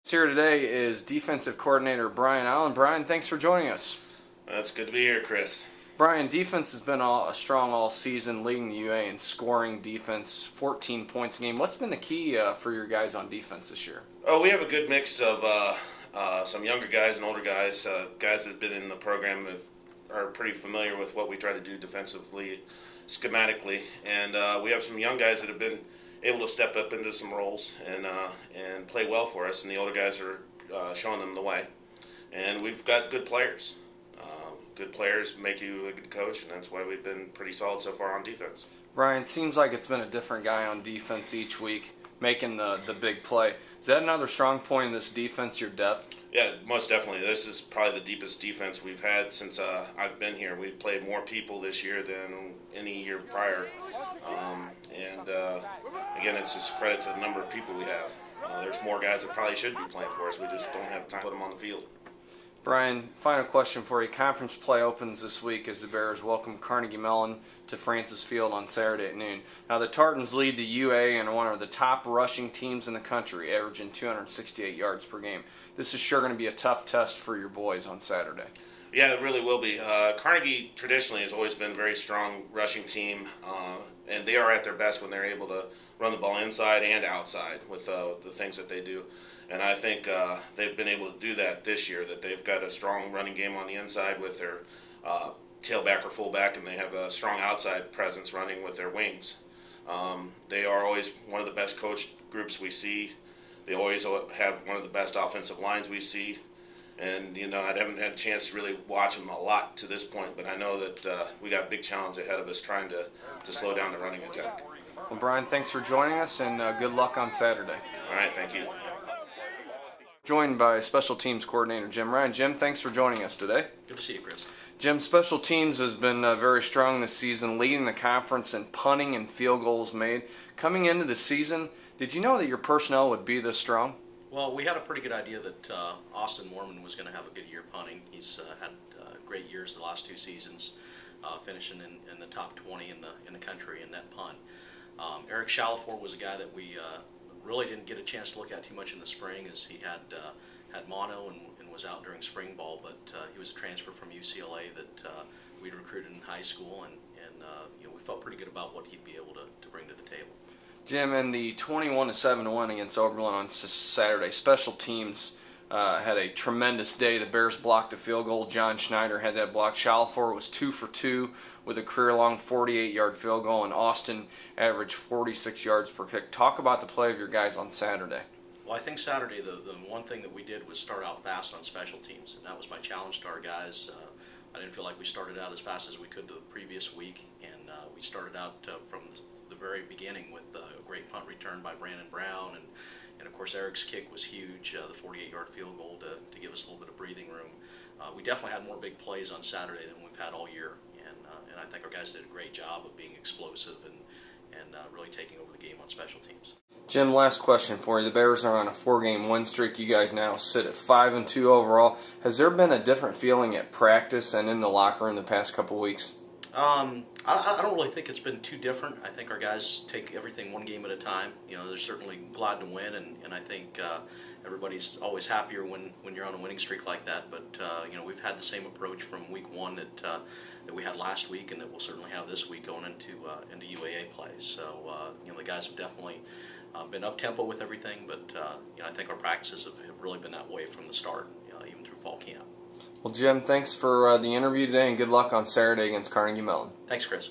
Here today is defensive coordinator Brian Allen. Brian, thanks for joining us. It's good to be here, Chris. Brian, defense has been strong all season, leading the UA in scoring defense, 14 points a game. What's been the key for your guys on defense this year? Oh, we have a good mix of some younger guys and older guys. Guys that have been in the program are pretty familiar with what we try to do defensively, schematically, and we have some young guys that have been able to step up into some roles and play well for us, and the older guys are showing them the way. And we've got good players. Good players make you a good coach, and that's why we've been pretty solid so far on defense. Brian, it seems like it's been a different guy on defense each week, making the big play. Is that another strong point in this defense, your depth? Yeah, most definitely. This is probably the deepest defense we've had since I've been here. We've played more people this year than any year prior. Again, it's just credit to the number of people we have. There's more guys that probably should be playing for us. We just don't have time to put them on the field. Brian, final question for you. Conference play opens this week as the Bears welcome Carnegie Mellon to Francis Field on Saturday at noon. Now, the Tartans lead the UA and are one of the top rushing teams in the country, averaging 268 yards per game. This is sure going to be a tough test for your boys on Saturday. Yeah, it really will be. Carnegie traditionally has always been a very strong rushing team, and they are at their best when they're able to run the ball inside and outside with the things that they do. And I think they've been able to do that this year, that they've got a strong running game on the inside with their tailback or fullback, and they have a strong outside presence running with their wings. They are always one of the best coached groups we see. They always have one of the best offensive lines we see. And, you know, I haven't had a chance to really watch them a lot to this point, but I know that we got a big challenge ahead of us trying to slow down the running attack. Well, Brian, thanks for joining us, and good luck on Saturday. All right, thank you. Joined by Special Teams Coordinator Jim Ryan. Jim, thanks for joining us today. Good to see you, Chris. Jim, Special Teams has been very strong this season, leading the conference in punting and field goals made. Coming into the season, did you know that your personnel would be this strong? Well, we had a pretty good idea that Austin Mormon was going to have a good year punting. He's had great years the last two seasons, finishing in the top 20 in the country in net punt. Eric Shalafor was a guy that we really didn't get a chance to look at too much in the spring, as he had mono and was out during spring ball, but he was a transfer from UCLA that we'd recruited in high school, and you know, we felt pretty good about what he'd be able to bring to the table. Jim, in the 21-7 win against Oberlin on Saturday, Special Teams had a tremendous day. The Bears blocked a field goal. John Schneider had that block. Shalafor was 2 for 2 with a career-long 48-yard field goal, and Austin averaged 46 yards per kick. Talk about the play of your guys on Saturday. Well, I think Saturday the one thing that we did was start out fast on special teams, and that was my challenge to our guys. I didn't feel like we started out as fast as we could the previous week, and we started out from the very beginning with a great punt return by Brandon Brown, and of course Eric's kick was huge, the 48-yard field goal to give us a little bit of breathing room. We definitely had more big plays on Saturday than we've had all year, and I think our guys did a great job of being explosive and really taking over the game on special teams. Jim, last question for you. The Bears are on a 4-game win streak. You guys now sit at 5-2 overall. Has there been a different feeling at practice and in the locker room the past couple weeks? I don't really think it's been too different. I think our guys take everything one game at a time. You know, they're certainly glad to win, and I think everybody's always happier when you're on a winning streak like that. But you know, we've had the same approach from week one that we had last week, and that we'll certainly have this week going into UAA play. So you know, the guys have definitely been up tempo with everything, but you know, I think our practices have really been that way from the start, even through fall camp. Well, Jim, thanks for the interview today, and good luck on Saturday against Carnegie Mellon. Thanks, Chris.